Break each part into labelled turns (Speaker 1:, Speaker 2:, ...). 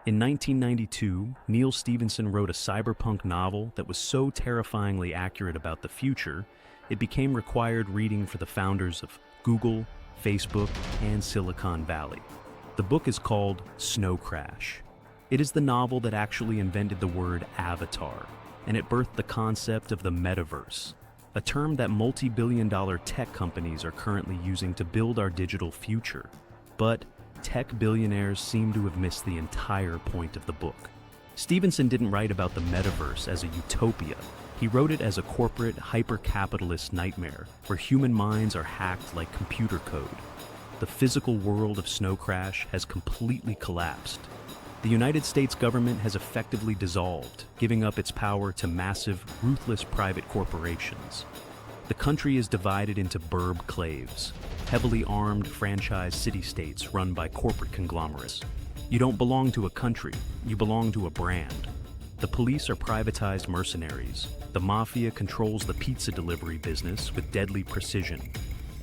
Speaker 1: In 1992, Neil Stephenson wrote a cyberpunk novel that was so terrifyingly accurate about the future, it became required reading for the founders of Google, Facebook, and Silicon Valley. The book is called Snow Crash. It is the novel that actually invented the word avatar, and it birthed the concept of the Metaverse, a term that multi-billion-dollar tech companies are currently using to build our digital future. But tech billionaires seem to have missed the entire point of the book. Stephenson didn't write about the Metaverse as a utopia. He wrote it as a corporate, hyper-capitalist nightmare where human minds are hacked like computer code. The physical world of Snow Crash has completely collapsed. The United States government has effectively dissolved, giving up its power to massive, ruthless private corporations. The country is divided into burbclaves, heavily armed franchise city-states run by corporate conglomerates. You don't belong to a country, you belong to a brand. The police are privatized mercenaries. The mafia controls the pizza delivery business with deadly precision.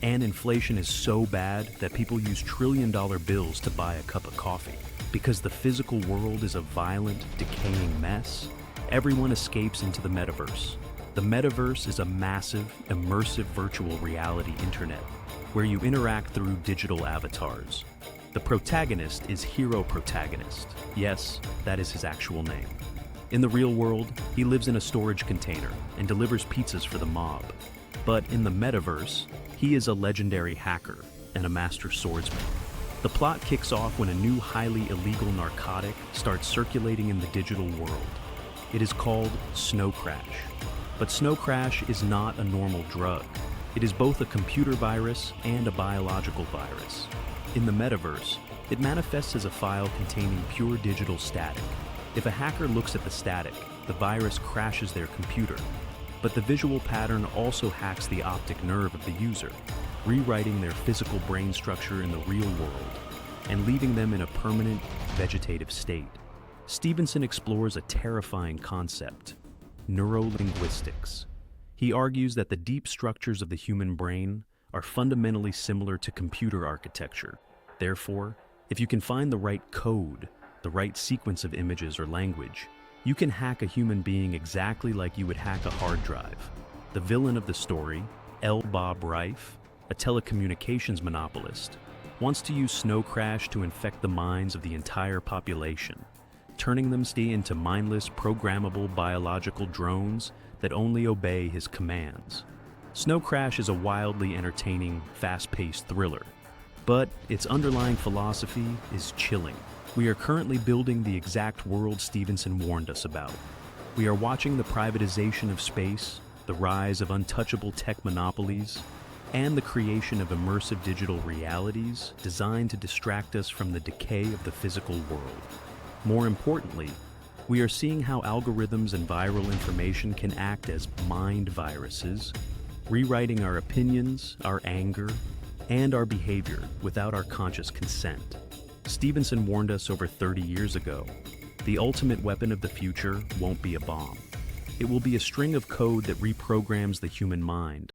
Speaker 1: And inflation is so bad that people use trillion-dollar bills to buy a cup of coffee. Because the physical world is a violent, decaying mess, everyone escapes into the Metaverse. The Metaverse is a massive, immersive virtual reality internet where you interact through digital avatars. The protagonist is Hero Protagonist. Yes, that is his actual name. In the real world, he lives in a storage container and delivers pizzas for the mob. But in the Metaverse, he is a legendary hacker and a master swordsman. The plot kicks off when a new highly illegal narcotic starts circulating in the digital world. It is called Snow Crash. But Snow Crash is not a normal drug. It is both a computer virus and a biological virus. In the Metaverse, it manifests as a file containing pure digital static. If a hacker looks at the static, the virus crashes their computer. But the visual pattern also hacks the optic nerve of the user, rewriting their physical brain structure in the real world and leaving them in a permanent, vegetative state. Stephenson explores a terrifying concept: neurolinguistics. He argues that the deep structures of the human brain are fundamentally similar to computer architecture. Therefore, if you can find the right code, the right sequence of images or language, you can hack a human being exactly like you would hack a hard drive. The villain of the story, L. Bob Reif, a telecommunications monopolist, wants to use Snow Crash to infect the minds of the entire population, turning them into mindless, programmable biological drones that only obey his commands. Snow Crash is a wildly entertaining, fast-paced thriller, but its underlying philosophy is chilling. We are currently building the exact world Stephenson warned us about. We are watching the privatization of space, the rise of untouchable tech monopolies, and the creation of immersive digital realities designed to distract us from the decay of the physical world. More importantly, we are seeing how algorithms and viral information can act as mind viruses, rewriting our opinions, our anger, and our behavior without our conscious consent. Stephenson warned us over 30 years ago, the ultimate weapon of the future won't be a bomb. It will be a string of code that reprograms the human mind.